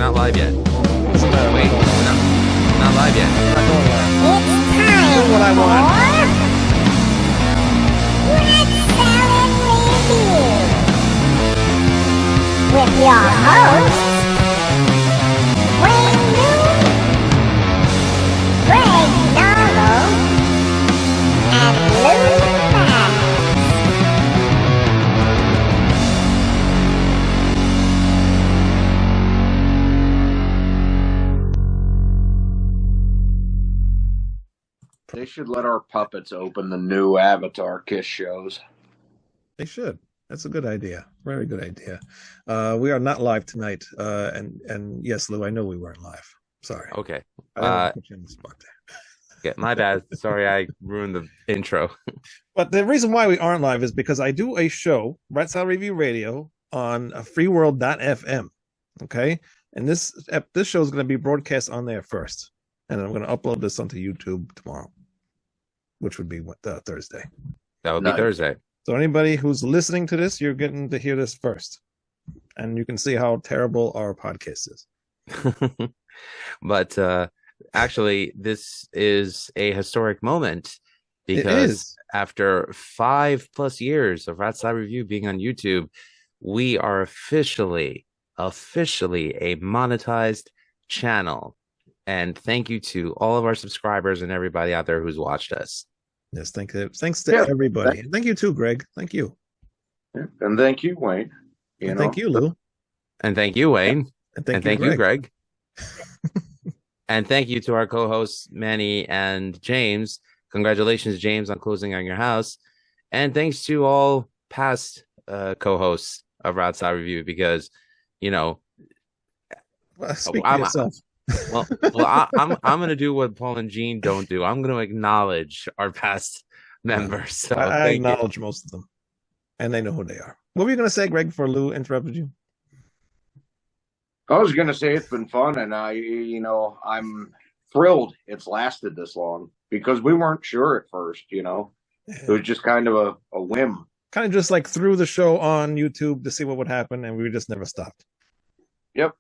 not live yet. What's the matter? Wait, no, not live yet. We're not going live. It's time This is what I want. for Red Salad Review with your hosts, Wayne New, Greg Normal, and Lou Max. They should let our puppets open the new Avatar Kiss shows. They should. That's a good idea. Very good idea. We are not live tonight. And yes, Lou, I know we weren't live. Sorry. Okay. I don't want to put you on the spot there. Yeah, my bad. Sorry, I ruined the intro. But the reason why we aren't live is because I do a show, Red Salad Review Radio, on freeworld.fm. Okay? And this show is going to be broadcast on there first. And I'm going to upload this onto YouTube tomorrow, which would be Thursday. That would be Thursday. So anybody who's listening to this, you're getting to hear this first. And you can see how terrible our podcast is. But actually, this is a historic moment because after 5+ years of Rat Side Review being on YouTube, we are officially a monetized channel. And thank you to all of our subscribers and everybody out there who's watched us. Yes, thanks to everybody. And thank you too, Greg. Thank you. Yeah. And thank you, Wayne. Thank you, Lou. And thank you, Wayne. And thank you, Greg. And thank you to our co-hosts, Manny and James. Congratulations, James, on closing on your house. And thanks to all past co-hosts of Outside Review because, you know, speak for yourself. Well, I'm going to do what Paul and Gene don't do. I'm going to acknowledge our past members. So I acknowledge most of them, and they know who they are. What were you going to say, Greg, before Lou interrupted you? I was going to say it's been fun, and I'm thrilled it's lasted this long because we weren't sure at first. It was just kind of a whim. Kind of just like threw the show on YouTube to see what would happen, and we just never stopped. Yep.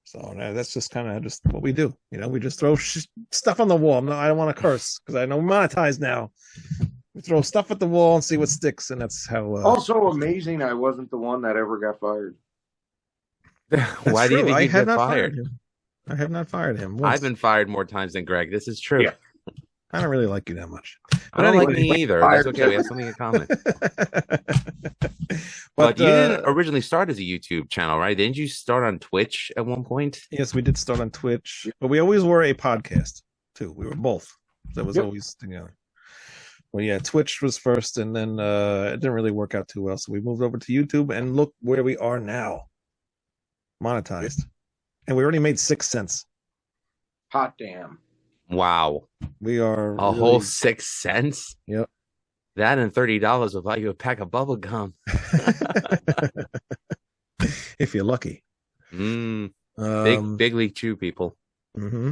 So that's just kind of just what we do. We just throw stuff on the wall. No, I don't want to curse because I know we're monetized now. We throw stuff at the wall and see what sticks, and that's how. Also amazing, I wasn't the one that ever got fired. Why do you think you get fired? I have not fired him. I've been fired more times than Greg. This is true. Yeah. I don't really like you that much. I don't like me either. That's okay. We have something in common. But you didn't originally start as a YouTube channel, right? Didn't you start on Twitch at one point? Yes, we did start on Twitch, but we always were a podcast too. We were both. That was always together. Well, yeah, Twitch was first, and then it didn't really work out too well, so we moved over to YouTube, and look where we are now, monetized, and we already made 6 cents. Hot damn! Wow, we are a whole 6 cents. Yep. That and $30 will buy you a pack of bubble gum. If you're lucky. Big league chew, people. Mm-hmm.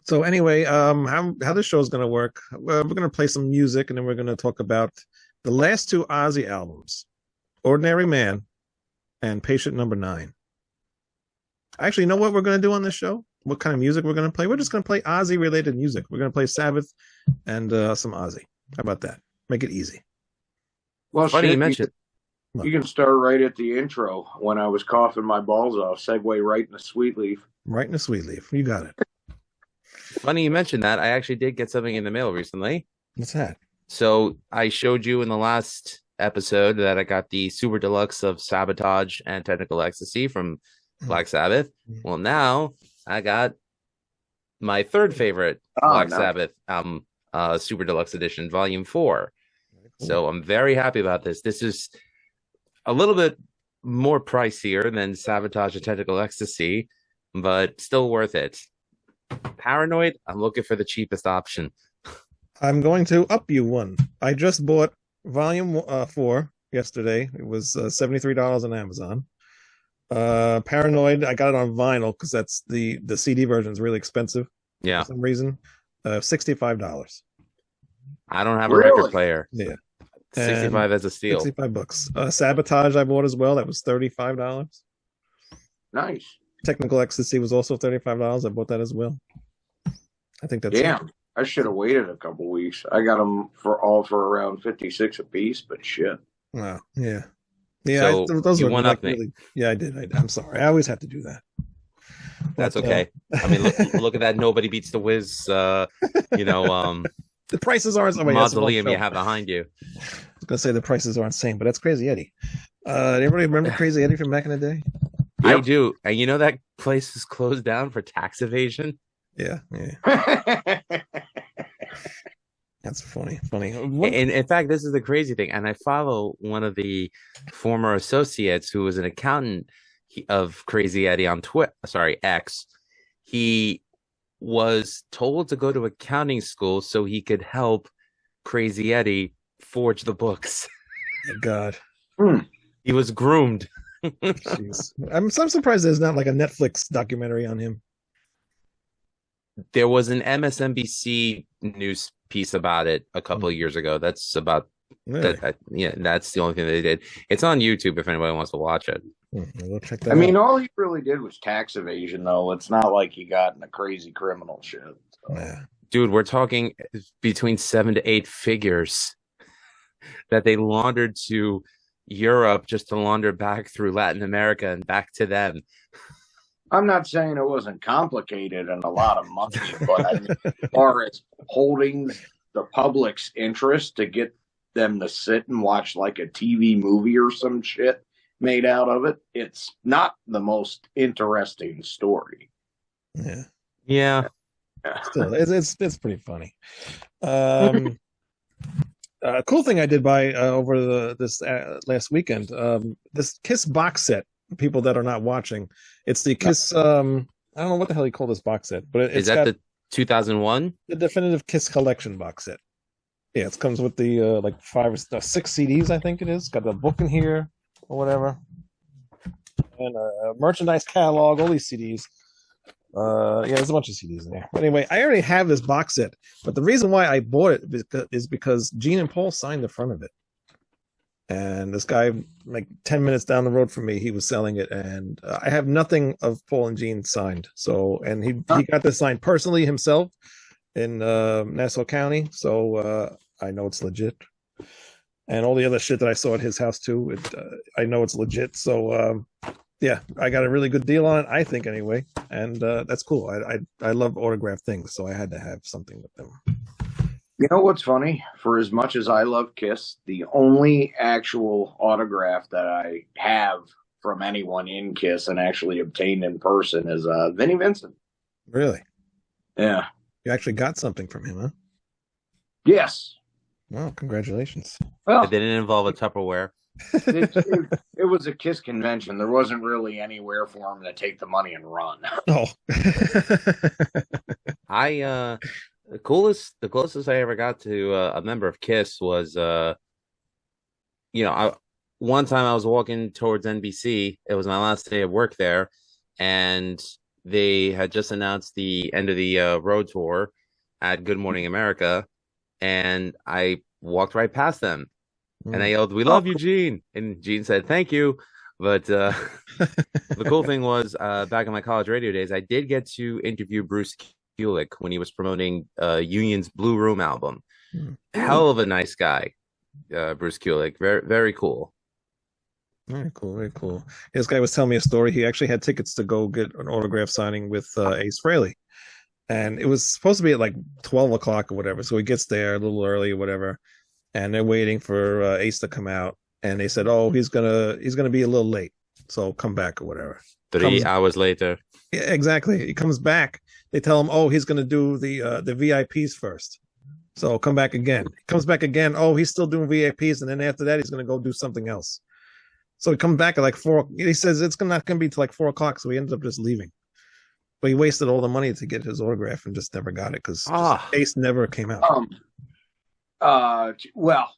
So anyway, how this show is going to work? We're going to play some music, and then we're going to talk about the last 2 Ozzy albums, "Ordinary Man" and "Patient Number 9." Actually, you know what we're going to do on this show? What kind of music we're going to play? We're just going to play Ozzy-related music. We're going to play Sabbath and some Ozzy. How about that? Make it easy. Well, funny you mentioned. You can start right at the intro when I was coughing my balls off. Segue right in the sweet leaf. Right in the sweet leaf. You got it. Funny you mentioned that. I actually did get something in the mail recently. What's that? So I showed you in the last episode that I got the Super Deluxe of Sabotage and Technical Ecstasy from Black Sabbath. Well, now I got my third favorite Black Sabbath album, Super Deluxe Edition, Volume 4. Cool. So I'm very happy about this. This is a little bit more pricier than Sabotage and Technical Ecstasy, but still worth it. Paranoid, I'm looking for the cheapest option. I'm going to up you one. I just bought Volume 4 yesterday. It was $73 on Amazon. Paranoid, I got it on vinyl because that's the CD version is really expensive. Yeah, for some reason. $65. I don't have a record player. Yeah, 65 as a steal. $65. Sabotage I bought as well. That was $35. Nice. Technical Ecstasy was also $35. I bought that as well. I think that's it. Damn, I should have waited a couple weeks. I got them for around 56 a piece, but shit. Wow. Yeah. Yeah. So those you were one like up me. really. Yeah, I did. I'm sorry. I always have to do that. That's But, okay. I mean, look at that. Nobody beats the Wiz. the prices aren't. Oh, wait, that's the wrong mausoleum you show. have behind you. I was gonna say the prices are insane, but that's Crazy Eddie. Anybody remember Crazy Eddie from back in the day? I Yep. do, and you know that place is closed down for tax evasion. Yeah. That's funny. And in fact, this is the crazy thing. And I follow one of the former associates who was an accountant of Crazy Eddie on X. He was told to go to accounting school so he could help Crazy Eddie forge the books. God. He was groomed. Jeez. I'm surprised there's not like a Netflix documentary on him. There was an MSNBC news piece about it a couple of years ago. That's about Really? that's the only thing they did. It's on YouTube if anybody wants to watch it. We'll check that I mean, out. all he really did was tax evasion, though. It's not like he got into crazy criminal shit. So. Yeah. Dude, we're talking between 7 to 8 figures that they laundered to Europe just to launder back through Latin America and back to them. I'm not saying it wasn't complicated and a lot of money, but I mean, as far as holding the public's interest to get them to sit and watch like a TV movie or some shit made out of it, it's not the most interesting story. Yeah. Still, it's pretty funny. Cool thing I did buy over this last weekend. This Kiss box set. People that are not watching, it's the Kiss. I don't know what the hell you call this box set, but Is that the 2001? The definitive Kiss collection box set. Yeah, it comes with the like 5 or 6 CDs, I think it is. Got the book in here or whatever, and a merchandise catalog. All these CDs. Yeah, there's a bunch of CDs in there. But anyway, I already have this box set, but the reason why I bought it is because Gene and Paul signed the front of it. And this guy, like 10 minutes down the road from me, he was selling it, and I have nothing of Paul and Gene signed. So, and he got this signed personally himself in Nassau County, so I know it's legit. And all the other shit that I saw at his house too, I know it's legit. So, yeah, I got a really good deal on it, I think, anyway, and that's cool. I love autographed things, so I had to have something with them. You know what's funny? For as much as I love Kiss, the only actual autograph that I have from anyone in Kiss and actually obtained in person is Vinnie Vincent. Really? Yeah. You actually got something from him, huh? Yes. Well, congratulations. Well, It didn't involve a Tupperware. it was a Kiss convention. There wasn't really anywhere for him to take the money and run. Oh. The closest I ever got to a member of Kiss was, one time I was walking towards NBC. It was my last day of work there, and they had just announced the end of the road tour at Good Morning America, and I walked right past them, and I yelled, "We love you, Gene!" And Gene said, "Thank you." But the cool thing was, back in my college radio days, I did get to interview Bruce Kulick when he was promoting Union's Blue Room album. Hell of a nice guy, Bruce Kulick. Very, very cool. Very cool, very cool. This guy was telling me a story. He actually had tickets to go get an autograph signing with Ace Frehley, and it was supposed to be at like 12 o'clock or whatever. So he gets there a little early or whatever, and they're waiting for Ace to come out. And they said, "Oh, he's gonna be a little late, so come back or whatever." 3 hours later. Yeah, exactly. He comes back. They tell him, "Oh, he's gonna do the VIPs first. So come back again." He comes back again. Oh, he's still doing VIPs, and then after that, he's gonna go do something else. So he comes back at like 4. He says it's not gonna be till like 4 o'clock. So he ends up just leaving. But he wasted all the money to get his autograph and just never got it because Ace never came out. Well,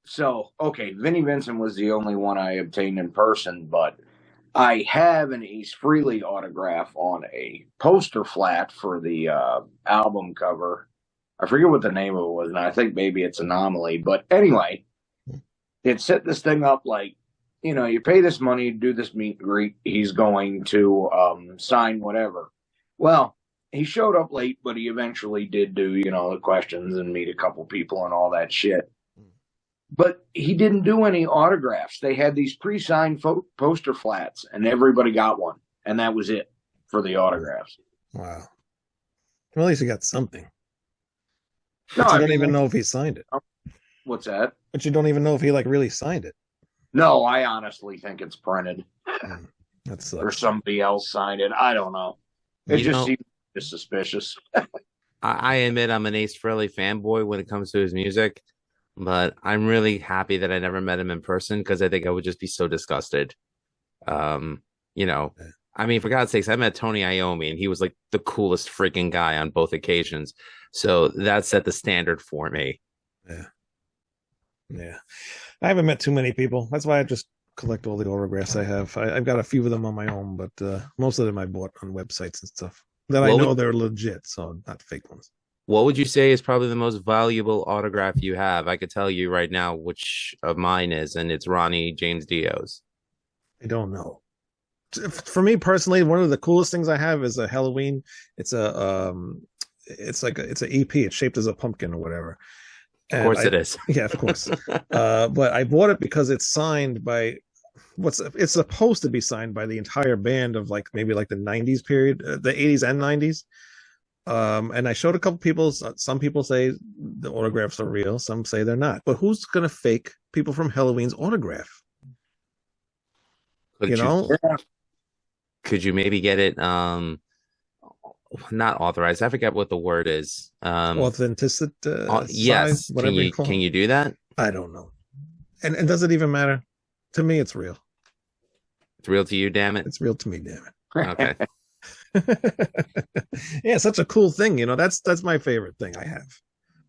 so okay, Vinnie Vincent was the only one I obtained in person, but I have an Ace Frehley autograph on a poster flat for the album cover. I forget what the name of it was, and I think maybe it's Anomaly. But anyway, it set this thing up like you pay this money to do this meet and greet. He's going to sign whatever. Well, he showed up late, but he eventually did do, the questions and meet a couple people and all that shit. But he didn't do any autographs. They had these pre-signed poster flats, and everybody got one. And that was it for the autographs. Wow. Well, at least he got something. No, But you don't even know if he signed it. What's that? But you don't even know if he really signed it. No, I honestly think it's printed. That sucks. Or somebody else signed it. I don't know. It just seems suspicious. I admit I'm an Ace Frehley fanboy when it comes to his music, but I'm really happy that I never met him in person because I think I would just be so disgusted. I mean, for God's sakes, I met Tony Iommi and he was like the coolest freaking guy on both occasions. So that set the standard for me. Yeah. I haven't met too many people. That's why I just collect all the autographs I have. I've got a few of them on my own, but most of them I bought on websites and stuff that I know they're legit, so not fake ones. What would you say is probably the most valuable autograph you have? I could tell you right now which of mine is, and it's Ronnie James Dio's. I don't know. For me personally, one of the coolest things I have is a Halloween. It's an EP. It's shaped as a pumpkin or whatever. Of course it is. Yeah, of course. But I bought it because it's signed by it's supposed to be signed by the entire band of maybe the 90s period, the 80s and 90s. And I showed a couple people. Some people say the autographs are real. Some say they're not. But who's going to fake people from Halloween's autograph? Could you maybe get it not authorized? I forget what the word is. Authenticity. Yes. Size, whatever can you do that? I don't know. And does it even matter? To me, it's real. It's real to you, damn it. It's real to me, damn it. Okay. Yeah, such a cool thing. That's my favorite thing I have.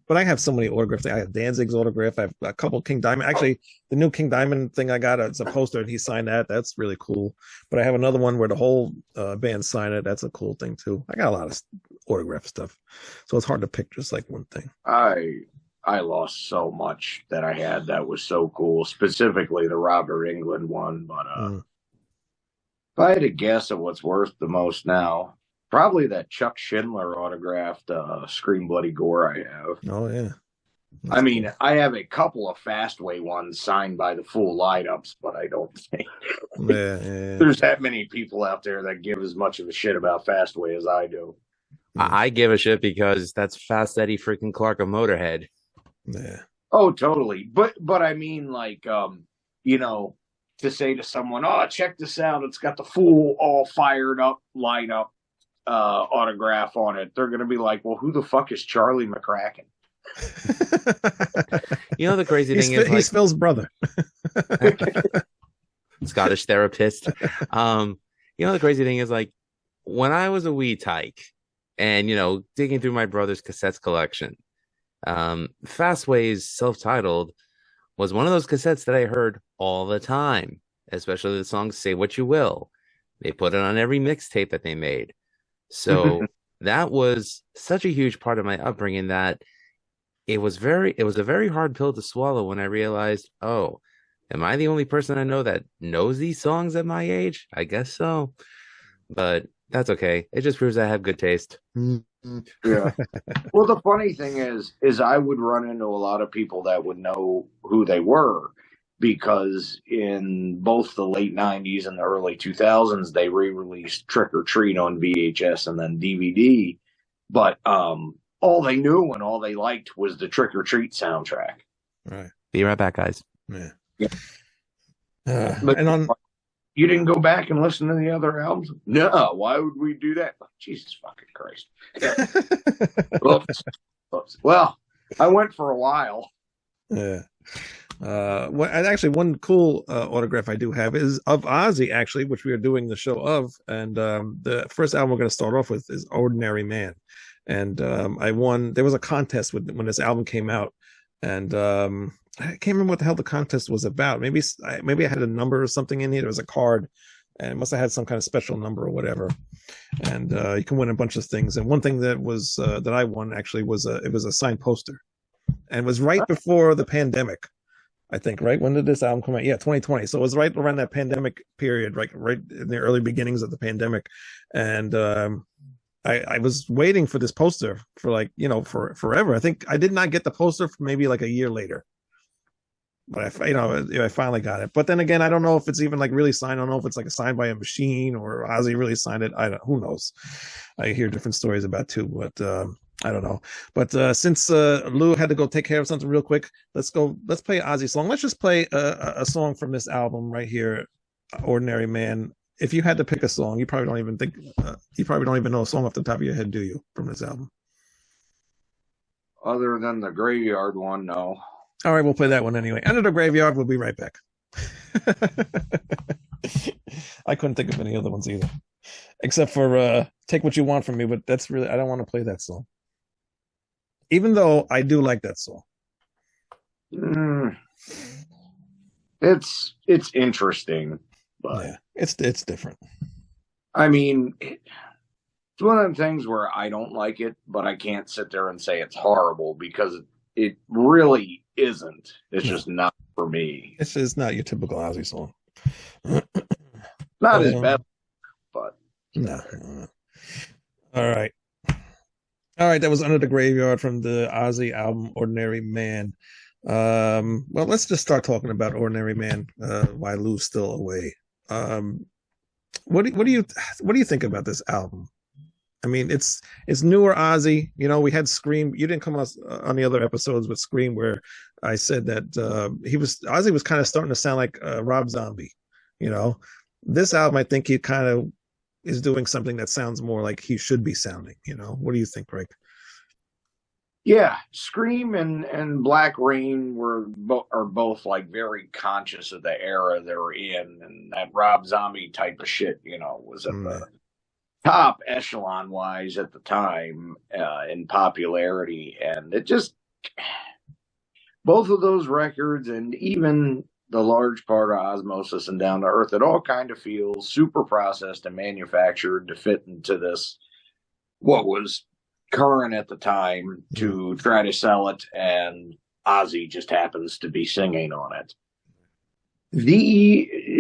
But I have so many autographs. I have Danzig's autograph. I have a couple King Diamond. Actually, the new King Diamond thing I got, it's a poster and he signed that. That's really cool. But I have another one where the whole band signed it. That's a cool thing too. I got a lot of autograph stuff. So it's hard to pick just one thing. I lost so much that I had that was so cool, specifically the Robert Englund one. But if I had to guess at what's worth the most now, probably that Chuck Schindler autographed Scream Bloody Gore I have. Oh, yeah. I mean, I have a couple of Fastway ones signed by the full lineups, but I don't think there's that many people out there that give as much of a shit about Fastway as I do. I give a shit because that's Fast Eddie freaking Clark of Motorhead. Yeah. Oh, totally. But I mean, to say to someone, "Oh, check this out! It's got the full, all fired up lineup autograph on it." They're gonna be like, "Well, who the fuck is Charlie McCracken?" The crazy thing is he's Phil's brother. Scottish therapist. The crazy thing is when I was a wee tyke and digging through my brother's cassettes collection, Fastway's Self-Titled was one of those cassettes that I heard all the time, especially the song Say What You Will. They put it on every mixtape that they made. So that was such a huge part of my upbringing that it was a very hard pill to swallow when I realized, oh, am I the only person I know that knows these songs at my age? I guess so. But that's okay. It just proves I have good taste. Yeah. Well, the funny thing is I would run into a lot of people that would know who they were because in both the late 90s and the early 2000s, they re-released Trick or Treat on VHS and then DVD. But all they knew and all they liked was the Trick or Treat soundtrack. Right. Be right back, guys. Yeah. But you didn't go back and listen to the other albums? No. Why would we do that? Jesus fucking Christ. Oops. Well, I went for a while. Yeah. Actually, one cool autograph I do have is of Ozzy, actually, which we are doing the show of. And the first album we're going to start off with is Ordinary Man. And I won. There was a contest when this album came out. And I can't remember what the hell the contest was about. Maybe I had a number or something in it. There was a card. And it must have had some kind of special number or whatever. And you can win a bunch of things. And one thing that was that I won actually was it was a signed poster. And it was right before the pandemic. I think, right? When did this album come out? Yeah, 2020. So it was right around that pandemic period, right in the early beginnings of the pandemic. And I was waiting for this poster for like, for forever. I think I did not get the poster for maybe like a year later. But I finally got it. But then again, I don't know if it's even like really signed. I don't know if it's like signed by a machine or Ozzy really signed it. Who knows? I hear different stories about too, but I don't know. But since Lou had to go take care of something real quick, let's play an Ozzy song. Let's just play a song from this album right here, "Ordinary Man." If you had to pick a song, you probably don't even know a song off the top of your head, do you, from this album? Other than the Graveyard one, no. All right, we'll play that one anyway. Under the Graveyard, we'll be right back. I couldn't think of any other ones either, except for Take What You Want From Me, but I don't want to play that song. Even though I do like that song. It's interesting, but yeah, it's different. I mean, it's one of them things where I don't like it, but I can't sit there and say it's horrible because it really isn't. It's just not for me. It's just not your typical Ozzy song. Not his best, but no. All right. That was Under the Graveyard from the Ozzy album "Ordinary Man." Well, let's just start talking about "Ordinary Man" while Lou's still away. What do you think about this album? I mean, it's newer Ozzy. We had Scream. You didn't come on the other episodes with Scream where I said that Ozzy was kind of starting to sound like Rob Zombie. This album, I think he kind of is doing something that sounds more like he should be sounding. What do you think, Greg? Yeah, Scream and Black Rain are both like very conscious of the era they're in, and that Rob Zombie type of shit, was at the top echelon wise at the time in popularity, and it just both of those records and even the large part of Osmosis and Down to Earth, it all kind of feels super processed and manufactured to fit into this what was current at the time to try to sell it, and Ozzy just happens to be singing on it.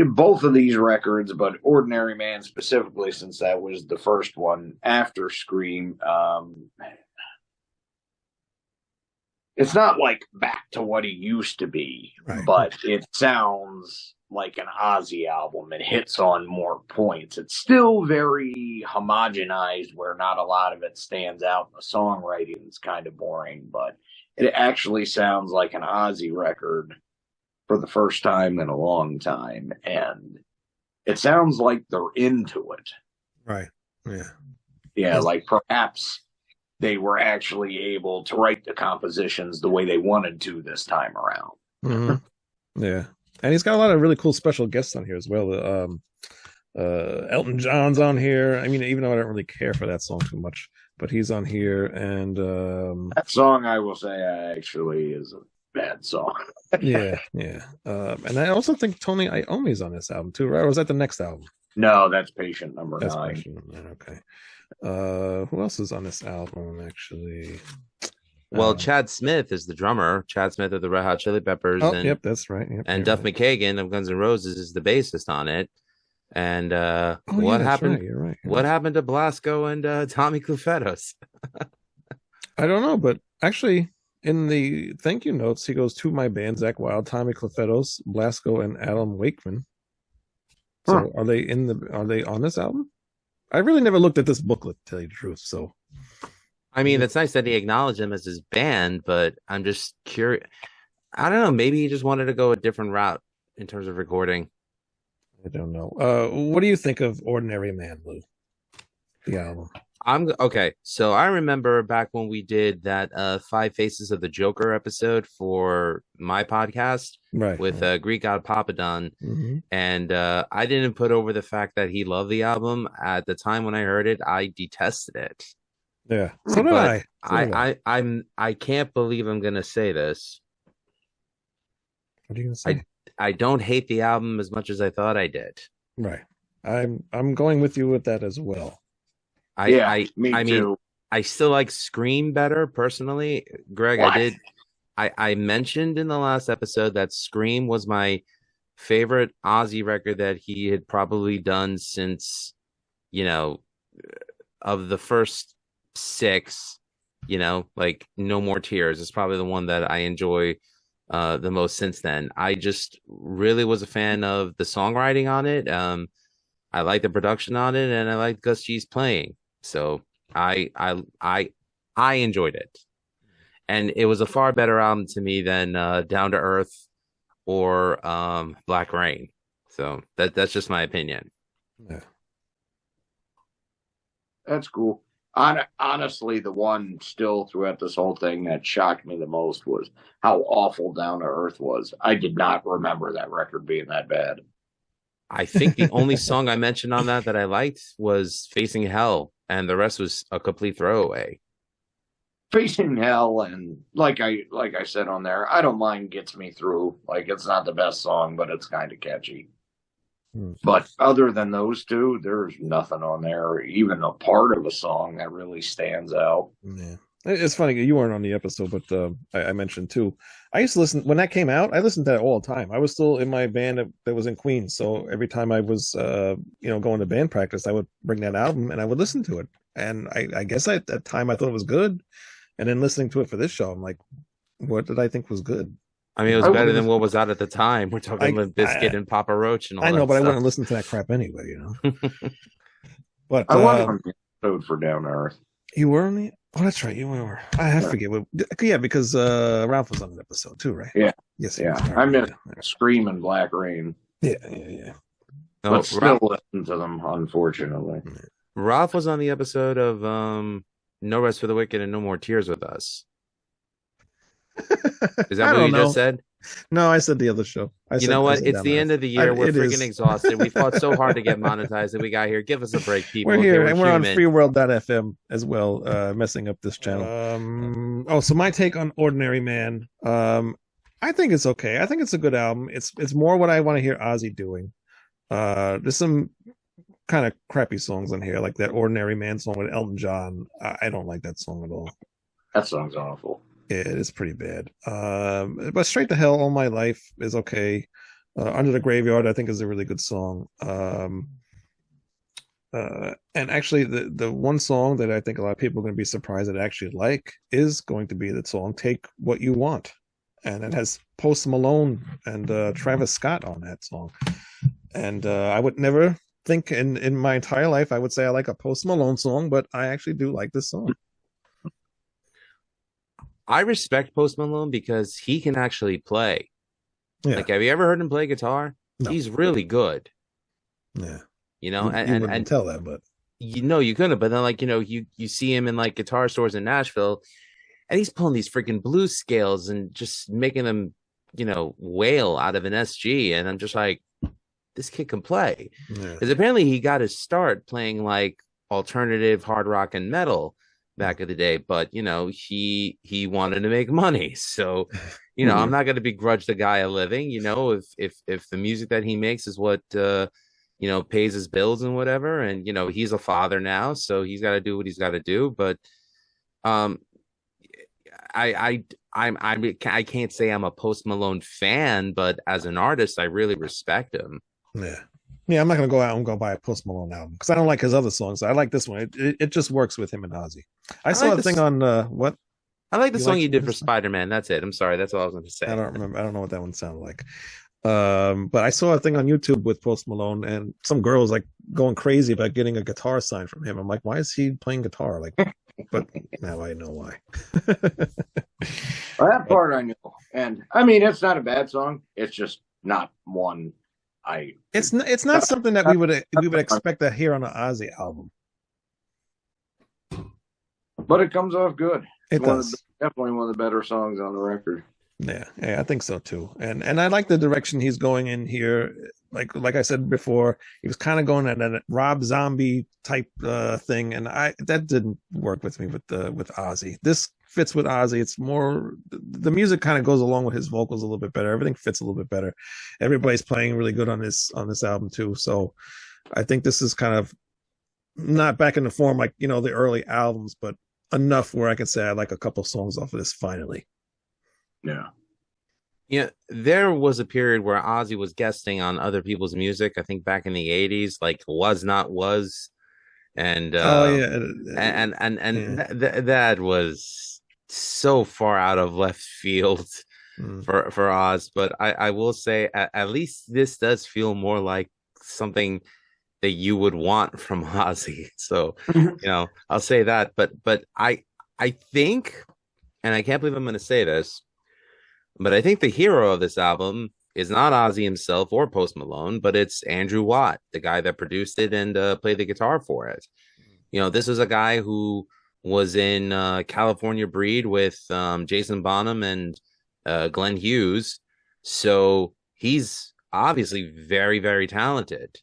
Both of these records, but Ordinary Man specifically, since that was the first one after Scream, it's not like back to what he used to be, right, but it sounds like an Ozzy album. It hits on more points. It's still very homogenized where not a lot of it stands out. The songwriting is kind of boring, but it actually sounds like an Ozzy record for the first time in a long time, and it sounds like they're into it. Right. Yeah. Yeah, like perhaps they were actually able to write the compositions the way they wanted to this time around. Mm-hmm. Yeah. And he's got a lot of really cool special guests on here as well. Elton John's on here. I mean, even though I don't really care for that song too much, but he's on here. And that song, I will say, actually is a bad song. yeah. And I also think Tony Iommi's on this album too, right? Or was that the next album? No, that's Patient Number 9. Patient Number 9. Okay. Who else is on this album, actually? Well, Chad Smith is the drummer. Chad Smith of the Red Hot Chili Peppers. Yep, that's right. Yep, and Duff McKagan of Guns N' Roses is the bassist on it. And what happened? Right, you're right. What happened to Blasco and Tommy Clufetos? I don't know, but actually, in the thank you notes, he goes to my band: Zakk Wylde, Tommy Clufetos, Blasco, and Adam Wakeman. So are they on this album? I really never looked at this booklet, to tell you the truth. So, I mean, it's nice that he acknowledged him as his band, but I'm just curious. I don't know. Maybe he just wanted to go a different route in terms of recording. I don't know. What do you think of Ordinary Man, Lou? The album. Okay. So I remember back when we did that Five Faces of the Joker episode for my podcast, right, with Greek God Papadon, and I didn't put over the fact that he loved the album. At the time when I heard it, I detested it. Yeah, so did I. I can't believe I'm gonna say this. What are you gonna say? I don't hate the album as much as I thought I did. Right. I'm going with you with that as well. I mean, I still like Scream better personally. Greg, what? I mentioned in the last episode that Scream was my favorite Ozzy record that he had probably done since, you know, of the first six, like No More Tears is probably the one that I enjoy the most since then. I just really was a fan of the songwriting on it. I like the production on it, and I like Gus G's playing. So I I I I enjoyed it, and it was a far better album to me than Down to Earth or Black Rain. So that's just my opinion. Yeah. That's cool. Honestly, the one still throughout this whole thing that shocked me the most was how awful Down to Earth was. I did not remember that record being that bad. I think the only song I mentioned on that I liked was Facing Hell, and the rest was a complete throwaway. Facing Hell and like I said on there, I don't mind Gets Me Through. Like it's not the best song, but it's kind of catchy. But other than those two, there's nothing on there, even a part of a song that really stands out. Yeah. It's funny, you weren't on the episode, but I mentioned too. I used to listen when that came out. I listened to that all the time. I was still in my band that was in Queens, so every time I was, going to band practice, I would bring that album and I would listen to it. And I guess at that time I thought it was good, and then listening to it for this show, I'm like, what did I think was good? I mean, it was better than what was out at the time. We're talking about Biscuit and Papa Roach and all that. I know, but stuff. I wouldn't listen to that crap anyway, But I was on the episode for Down to Earth. You were on the. Oh, that's right. You were. I forget what. Yeah, because Ralph was on the episode too, right? Yeah. Yes. Yeah. I missed Scream and Black Rain. Yeah. No, but still listen to them, unfortunately. Ralph was on the episode of No Rest for the Wicked and No More Tears with us. Is that what you just said? No, I said the other show. You know what? It's the end of the year. We're freaking exhausted. We fought so hard to get monetized that we got here. Give us a break, people. We're here, and we're on freeworld.fm as well, messing up this channel. So my take on Ordinary Man. I think it's okay. I think it's a good album. It's more what I want to hear Ozzy doing. There's some kind of crappy songs on here, like that Ordinary Man song with Elton John. I don't like that song at all. That song's awful. Yeah, it is pretty bad. But Straight to Hell All My Life is okay. Under the Graveyard, I think, is a really good song. And actually, the one song that I think a lot of people are going to be surprised that I actually like is going to be the song Take What You Want. And it has Post Malone and Travis Scott on that song. And I would never think in my entire life I would say I like a Post Malone song, but I actually do like this song. I respect Post Malone because he can actually play. Yeah. Like, have you ever heard him play guitar? No. He's really good. Yeah. And tell that, but you couldn't. But then, you see him in like guitar stores in Nashville, and he's pulling these freaking blues scales and just making them, wail out of an SG. And I'm just like, this kid can play. Because apparently he got his start playing like alternative hard rock and metal back in the day, but he wanted to make money, so I'm not going to begrudge the guy a living. If the music that he makes is what pays his bills and whatever, and he's a father now, so he's got to do what he's got to do. But I can't say I'm a Post Malone fan, but as an artist, I really respect him. Yeah, I'm not going to go out and go buy a Post Malone album because I don't like his other songs. I like this one. It just works with him and Ozzy. I saw a thing on what? I like the song you did for Spider-Man. That's it. I'm sorry. That's all I was going to say. I don't remember. I don't know what that one sounded like. But I saw a thing on YouTube with Post Malone, and some girl was like going crazy about getting a guitar signed from him. I'm like, why is he playing guitar? Like, but now I know why. Well, that part I know, and I mean, it's not a bad song. It's just not one. It's not something that we would expect to hear on an Ozzy album, but it comes off good. It does. Definitely one of the better songs on the record. Yeah, I think so too. And I like the direction he's going in here. Like I said before, he was kind of going at a Rob Zombie type thing, and that didn't work with me with Ozzy. This fits with Ozzy. It's more the music kind of goes along with his vocals a little bit better. Everything fits a little bit better. Everybody's playing really good on this album too. So I think this is kind of not back in the form like the early albums, but enough where I can say I like a couple songs off of this finally. Yeah. Yeah, there was a period where Ozzy was guesting on other people's music. I think back in the 80s, like Was Not Was, and Oh yeah, yeah. that was so far out of left field Mm. for Oz. But I will say at least this does feel more like something that you would want from Ozzy. So, I'll say that. But I think, and I can't believe I'm going to say this, but I think the hero of this album is not Ozzy himself or Post Malone, but it's Andrew Watt, the guy that produced it and played the guitar for it. This is a guy who was in California Breed with Jason Bonham and Glenn Hughes. So he's obviously very, very talented.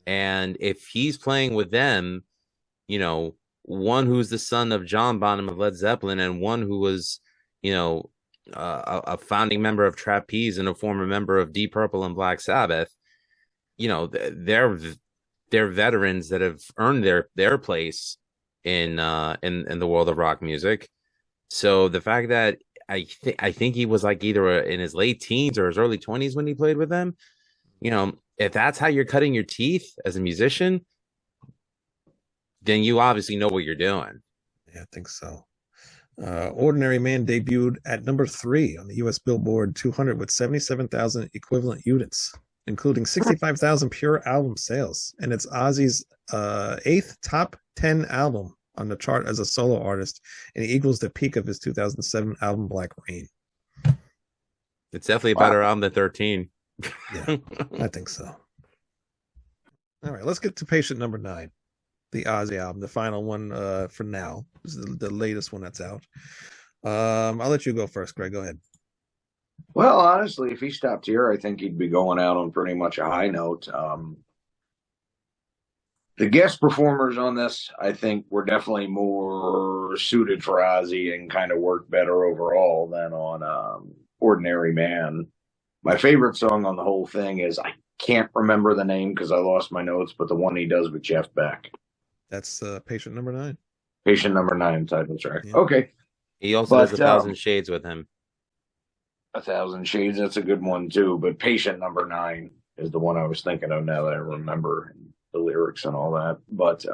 And if he's playing with them, one who's the son of John Bonham of Led Zeppelin and one who was, a founding member of Trapeze and a former member of Deep Purple and Black Sabbath, they're veterans that have earned their place in the world of rock music. So the fact that I think he was like either in his late teens or his early 20s when he played with them, if that's how you're cutting your teeth as a musician, then you obviously know what you're doing. Yeah, I think so. Ordinary Man debuted at number 3 on the U.S. Billboard 200 with 77,000 equivalent units, including 65,000 pure album sales, and it's Ozzy's 8th top 10 album on the chart as a solo artist, and he equals the peak of his 2007 album Black Rain. It's definitely a better album than 13. Yeah, I think so. All right, let's get to patient number 9. The Ozzy album, the final one for now. This is the latest one that's out. I'll let you go first, Greg. Go ahead. Well, honestly, if he stopped here, I think he'd be going out on pretty much a high note. The guest performers on this, I think, were definitely more suited for Ozzy and kind of worked better overall than on Ordinary Man. My favorite song on the whole thing is, I can't remember the name because I lost my notes, but the one he does with Jeff Beck. That's patient number 9. Patient number 9 title track. Yeah. Okay. He also does 1,000 Shades with him. 1,000 Shades, that's a good one too. But patient number 9 is the one I was thinking of now that I remember the lyrics and all that. But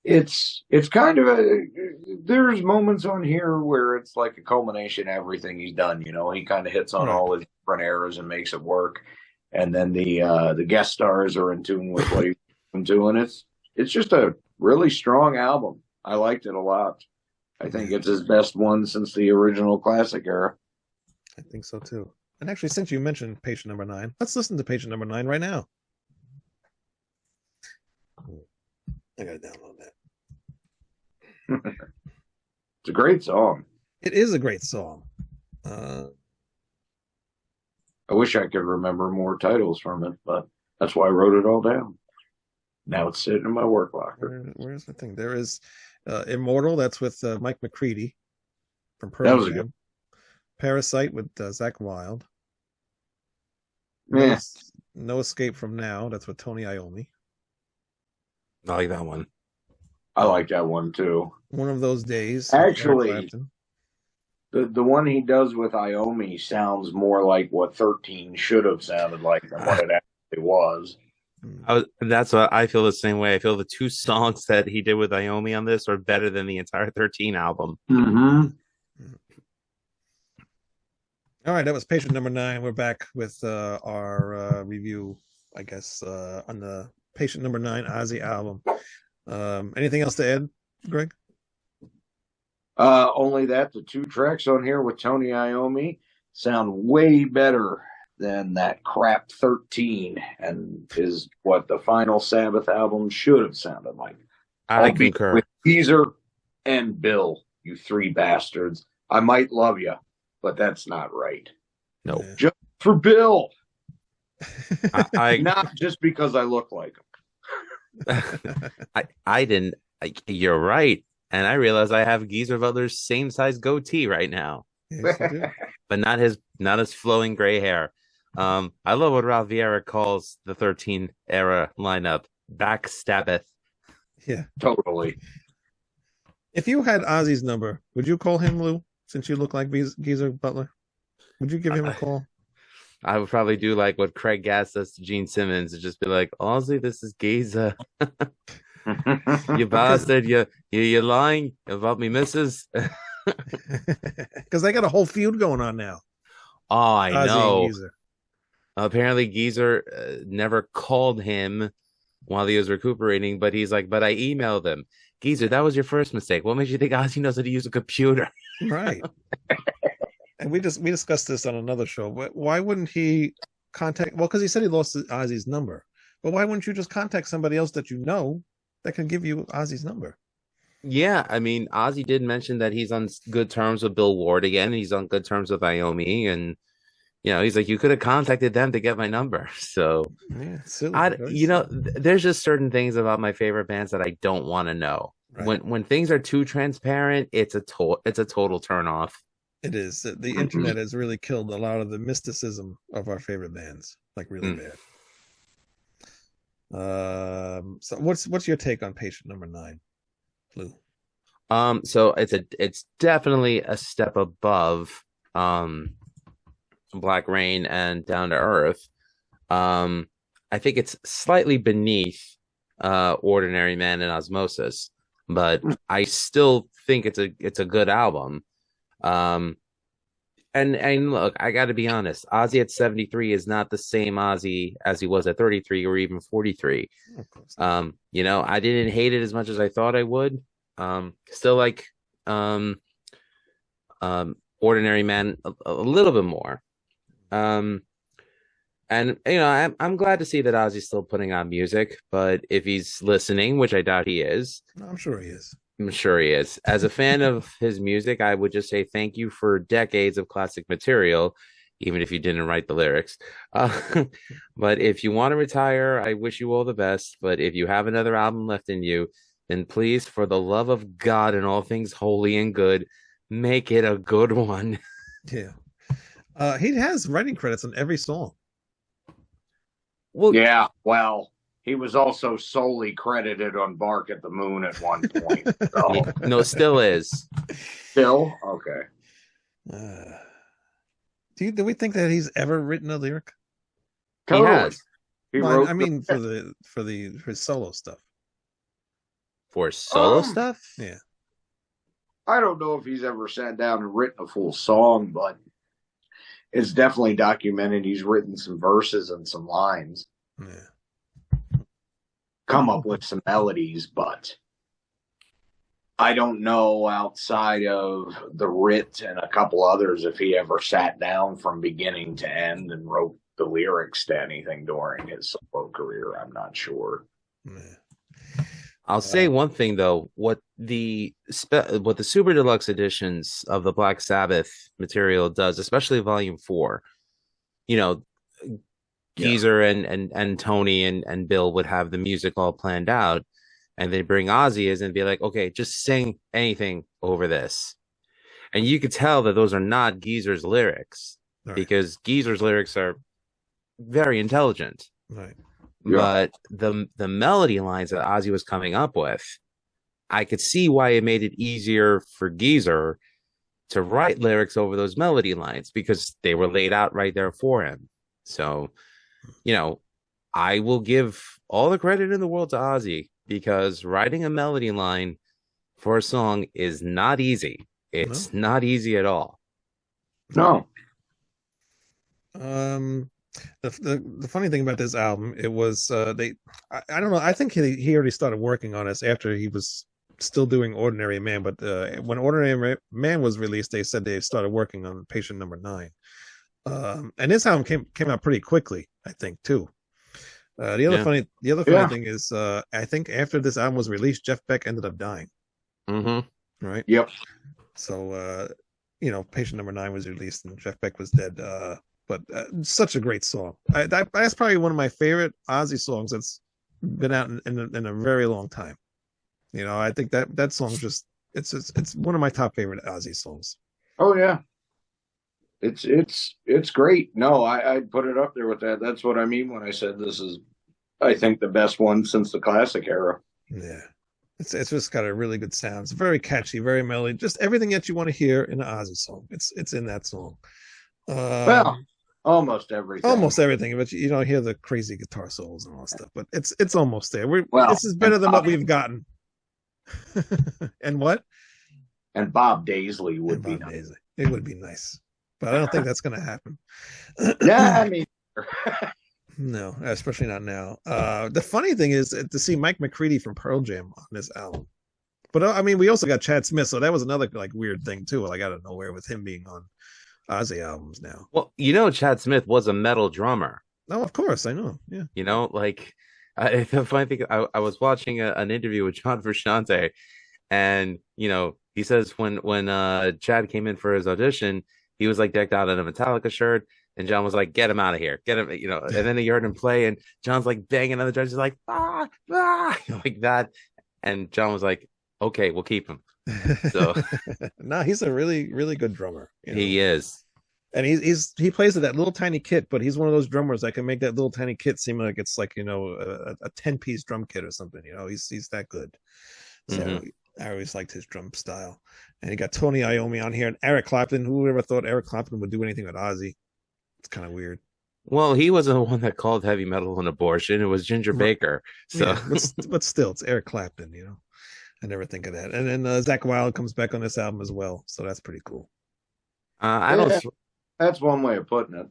it's kind of there's moments on here where it's like a culmination of everything he's done. He kind of hits on all his different eras and makes it work. And then the guest stars are in tune with what he's doing. It's just a really strong album. I liked it a lot. I think it's his best one since the original classic era. I think so too. And actually, since you mentioned patient number 9, let's listen to patient number 9 right now. I gotta download that. It's a great song. It is a great song. I wish I could remember more titles from it, but that's why I wrote it all down. Now it's sitting in my work locker. Where's the thing? There is Immortal. That's with Mike McCready from Pearl That was a Jam. good. Parasite with Zach Wilde. Yeah. No Escape from Now. That's with Tony Iommi. I like that one. I like that one too. One of Those Days. Actually, the one he does with Iommi sounds more like what 13 should have sounded like than what it actually was. That's what I feel the same way. I feel the 2 songs that he did with Iommi on this are better than the entire 13 album. Mm-hmm. All right, that was patient number 9. We're back with our review, I guess, on the patient number 9 Ozzy album. Anything else to add, Greg? Only that the 2 tracks on here with Tony Iommi sound way better than that crap 13 and is what the final Sabbath album should have sounded like. I concur. With Geezer and Bill, you 3 bastards. I might love you, but that's not right. No. Just for Bill. I Not just because I look like him. I didn't. You're right. And I realize I have Geezer Butler's same size goatee right now. Yes, you do. But not his flowing gray hair. I love what Ralph Vieira calls the 13 era lineup. Backstabbeth. Yeah. Totally. If you had Ozzy's number, would you call him, Lou? since you look like Geezer Butler? Would you give him a call? I would probably do like what Craig Gass does to Gene Simmons and just be like, Ozzy, this is Giza. You bastard, you lying about me, missus. Because they got a whole feud going on now. Oh, I Ozzy and know. Geezer. Apparently, Geezer never called him while he was recuperating, but he's like, but I emailed him. Geezer, that was your first mistake. What makes you think Ozzy knows how to use a computer? Right. And we discussed this on another show. But why wouldn't he contact? Well, because he said he lost Ozzy's number. But why wouldn't you just contact somebody else that you know that can give you Ozzy's number? Yeah, I mean, Ozzy did mention that he's on good terms with Bill Ward again. He's on good terms with Iommi, and he's like, you could have contacted them to get my number. So, yeah, silly. There's just certain things about my favorite bands that I don't want to know. Right. When things are too transparent, it's a total turn off. It is. The internet has really killed a lot of the mysticism of our favorite bands, like really bad. So what's your take on Patient Number 9, Lou? So it's definitely a step above Black Rain and Down to Earth. I think it's slightly beneath Ordinary Man and Osmosis, but I still think it's a good album. And look, I got to be honest, Ozzy at 73 is not the same Ozzy as he was at 33 or even 43. I didn't hate it as much as I thought I would. Still like Ordinary Man a little bit more. And I'm glad to see that Ozzy's still putting out music, but if he's listening, which I doubt he is. I'm sure he is. I'm sure he is. As a fan of his music, I would just say thank you for decades of classic material, even if you didn't write the lyrics. But if you want to retire, I wish you all the best. But if you have another album left in you, then please, for the love of God and all things holy and good, make it a good one. Yeah. He has writing credits on every song. Well, yeah, well, he was also solely credited on Bark at the Moon at one point. So. No, still is. Still? Okay. Do we think that he's ever written a lyric? Totally. He has. For his solo stuff. For solo stuff? Yeah. I don't know if he's ever sat down and written a full song, but it's definitely documented. He's written some verses and some lines. Yeah. Come up with some melodies, but I don't know outside of the Writ and a couple others if he ever sat down from beginning to end and wrote the lyrics to anything during his solo career. I'm not sure. Yeah. I'll say one thing though: what the Super Deluxe editions of the Black Sabbath material does, especially Volume 4, Geezer and Tony and Bill would have the music all planned out, and they bring Ozzy in and be like, okay, just sing anything over this. And you could tell that those are not Geezer's lyrics, because Geezer's lyrics are very intelligent. Right. Yeah. But the melody lines that Ozzy was coming up with, I could see why it made it easier for Geezer to write lyrics over those melody lines, because they were laid out right there for him. So, I will give all the credit in the world to Ozzy, because writing a melody line for a song is not easy. It's not easy at all. No. The funny thing about this album, it was I don't know, I think he already started working on this after he was still doing Ordinary Man, but when Ordinary Man was released, they said they started working on Patient Number 9. And this album came out pretty quickly, I think, too. The other funny thing is, I think after this album was released, Jeff Beck ended up dying. Mm-hmm. Right? Yep. So, Patient Number 9 was released and Jeff Beck was dead. But such a great song. That's probably one of my favorite Ozzy songs that's been out in a very long time. I think that song just it's one of my top favorite Ozzy songs. Oh yeah, it's great. No, I put it up there with that. That's what I mean when I said this is, I think, the best one since the classic era. Yeah, It's just got a really good sound. It's very catchy, very melody. Just everything that you want to hear in an Ozzy song. It's in that song. Well, almost everything. Almost everything, but you don't hear the crazy guitar solos and all that stuff. But it's almost there. Well, this is better than what we've gotten. And what? And Bob Daisley would be Bob nice. Daisley. It would be nice, but I don't think that's going to happen. Yeah, I mean, no, especially not now. The funny thing is to see Mike McCready from Pearl Jam on this album. But I mean, we also got Chad Smith, so that was another like weird thing too. Like out of nowhere with him being on Ozzy albums now. Well, Chad Smith was a metal drummer. Oh, of course, I know. Yeah. Like the funny thing, I was watching an interview with John Frusciante, and he says when Chad came in for his audition, he was like decked out in a Metallica shirt, and John was like, "Get him out of here, get him," And then he heard him play, and John's like banging on the drums, like like that, and John was like, "Okay, we'll keep him." So no, he's a really, really good drummer. He is. And he plays with that little tiny kit, but he's one of those drummers that can make that little tiny kit seem like it's like a 10-piece drum kit or something. He's that good. So I always liked his drum style. And he got Tony Iommi on here and Eric Clapton. Who ever thought Eric Clapton would do anything with Ozzy? It's kind of weird. Well, he was the one that called heavy metal an abortion. It was Ginger Baker. So, yeah, but still, it's Eric Clapton. I never think of that. And then Zakk Wylde comes back on this album as well, so that's pretty cool. I don't. That's one way of putting it.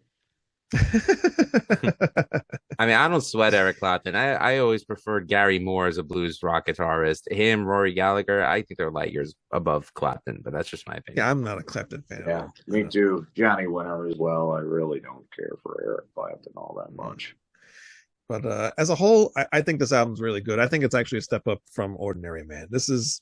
I mean, I don't sweat Eric Clapton. I always preferred Gary Moore as a blues rock guitarist. Him, Rory Gallagher, I think they're light years above Clapton, but that's just my opinion. Yeah, I'm not a Clapton fan. Yeah, me too. Johnny Winter as well. I really don't care for Eric Clapton all that much. But as a whole, I think this album's really good. I think it's actually a step up from Ordinary Man. There's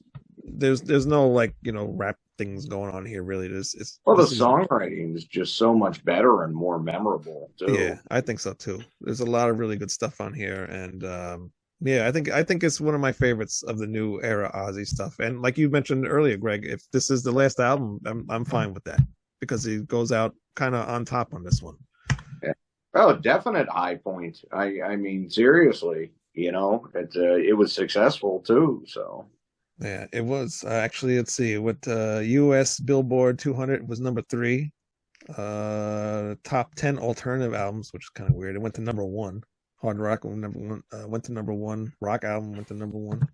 no rap things going on here really. The songwriting is just so much better and more memorable too. Yeah, I think so too. There's a lot of really good stuff on here, and I think it's one of my favorites of the new era Ozzy stuff. And like you mentioned earlier, Greg, if this is the last album, I'm fine with that because he goes out kind of on top on this one. Yeah. Oh, definite high point. I mean, seriously, it was successful too. So. Yeah, it was actually. Let's see, with U.S. Billboard 200 was number 3. Top 10 alternative albums, which is kind of weird. It went to number 1. Hard rock went to number 1. Rock album went to number 1.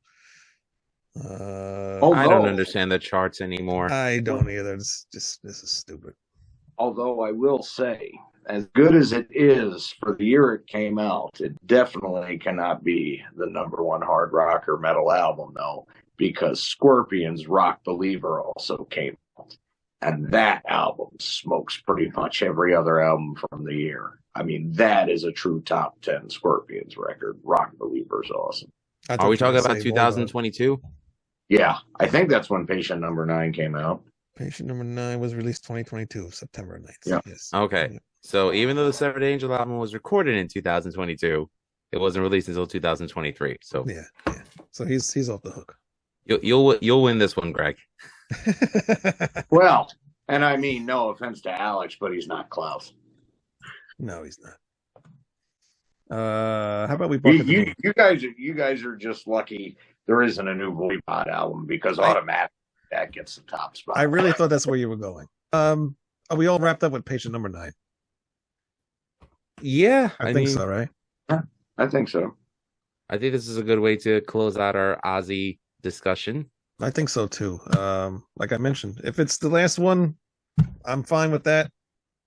I don't understand the charts anymore. I don't either. This is stupid. Although I will say, as good as it is for the year it came out, it definitely cannot be the number 1 hard rock or metal album, though. Because Scorpions' Rock Believer also came out. And that album smokes pretty much every other album from the year. I mean, that is a true top 10 Scorpions record. Rock Believer's awesome. Are we talking about 2022? Yeah, I think that's when Patient Number 9 came out. Patient Number 9 was released 2022, September 9th. Yeah. Yes. Okay. Yeah. So even though the Severed Angel album was recorded in 2022, it wasn't released until 2023. So yeah. So he's off the hook. You'll win this one, Greg. Well, and I mean, no offense to Alex, but he's not Klaus. No, he's not. How about we? You guys are just lucky there isn't a new Boypod album because automatically that gets the top spot. I really thought that's where you were going. Are we all wrapped up with Patient Number 9? Yeah, I think so, right? Yeah, I think so. I think this is a good way to close out our Ozzy discussion. I think so too. Like I mentioned, if it's the last one, I'm fine with that.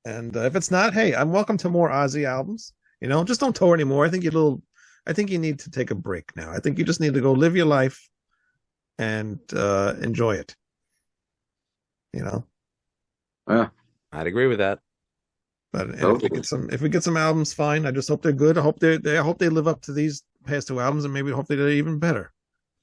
And if it's not, hey, I'm welcome to more Ozzy albums. Just don't tour anymore. I think you need to take a break now. I think you just need to go live your life and enjoy it. Yeah, I'd agree with that. But if we get some albums, fine. I just hope they're good. I hope they live up to these past 2 albums, and maybe hopefully they're even better.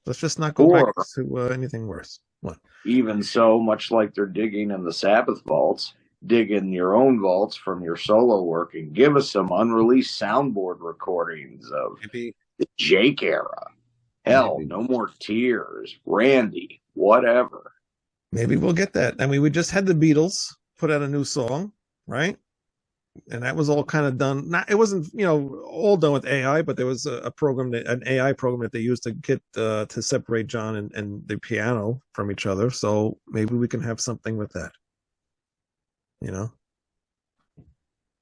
Let's just not go back to anything worse. What? Even so, much like they're digging in the Sabbath vaults, dig in your own vaults from your solo work and give us some unreleased soundboard recordings of the Jake era. Hell, No More Tears, Randy, whatever. Maybe we'll get that. I mean, we just had the Beatles put out a new song, right? and that was all kind of done. Not it wasn't all done with AI, but there was a program an AI program that they used to get to separate John and the piano from each other. So maybe we can have something with that.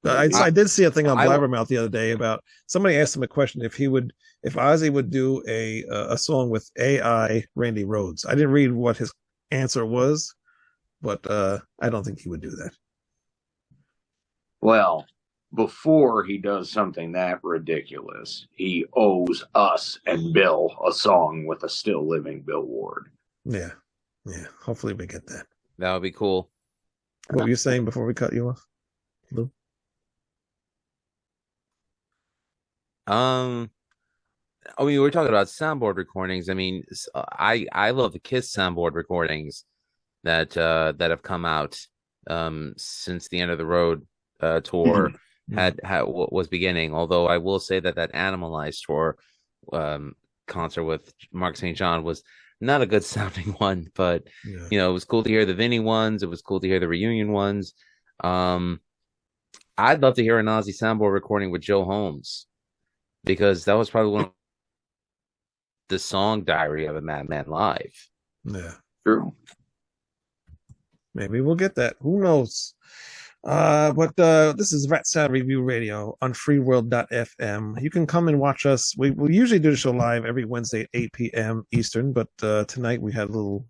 I did see a thing on Blabbermouth the other day about somebody asked him a question if Ozzy would do a song with AI Randy Rhoads. I didn't read what his answer was, but I don't think he would do that. Well, before he does something that ridiculous, he owes us and Bill a song with a still living Bill Ward. Yeah. Hopefully we get that. That would be cool. What were you saying before we cut you off, Lou? I mean, we're talking about soundboard recordings. I mean, I love the Kiss soundboard recordings that have come out since the End of the Road tour was beginning. Although I will say that Animalized tour concert with Mark St. John was not a good sounding one, but it was cool to hear the Vinny ones. It was cool to hear the reunion ones. I'd love to hear an Ozzy soundboard recording with Joe Holmes, because that was probably one of the song Diary of a Madman Live. Yeah. True. Maybe we'll get that. Who knows? But this is Rat Sad Review Radio on freeworld.fm. You can come and watch us. We usually do the show live every Wednesday at 8 p.m. Eastern, but tonight we had a little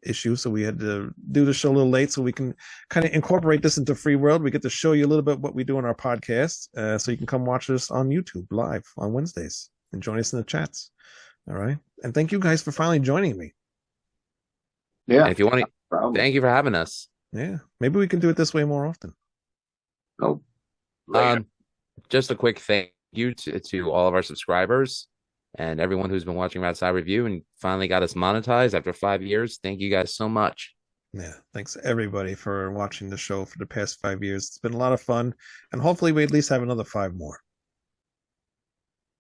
issue, so we had to do the show a little late so we can kind of incorporate this into Free World. We get to show you a little bit what we do in our podcast, so you can come watch us on YouTube live on Wednesdays and join us in the chats. All right, and thank you guys for finally joining me. Yeah, and if you want to, thank you for having us. Yeah, maybe we can do it this way more often. Oh, just a quick thank you to all of our subscribers and everyone who's been watching Rat Side Review and finally got us monetized after 5 years. Thank you guys so much. Yeah, thanks everybody for watching the show for the past 5 years. It's been a lot of fun, and hopefully we at least have another 5 more.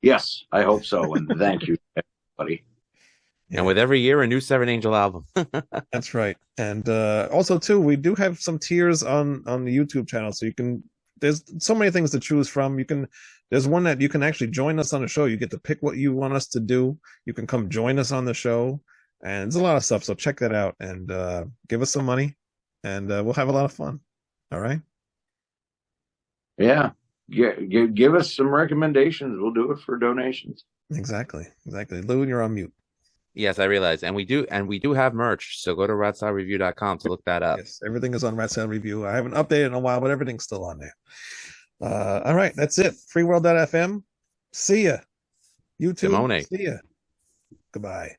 Yes, I hope so, and thank you, everybody. Yeah. And with every year, a new Seven Angel album. That's right. And also, too, we do have some tiers on the YouTube channel, so you can. There's so many things to choose from. There's one that you can actually join us on the show. You get to pick what you want us to do. You can come join us on the show, and there's a lot of stuff. So check that out and give us some money, and we'll have a lot of fun. All right. Yeah. Give us some recommendations. We'll do it for donations. Exactly. Lou, you're on mute. Yes, I realize. And we do have merch. So go to ratsaureview.com to look that up. Yes, everything is on Rat Sound Review. I haven't updated in a while, but everything's still on there. All right, that's it. Freeworld.fm. See ya. YouTube. Simone. See ya. Goodbye.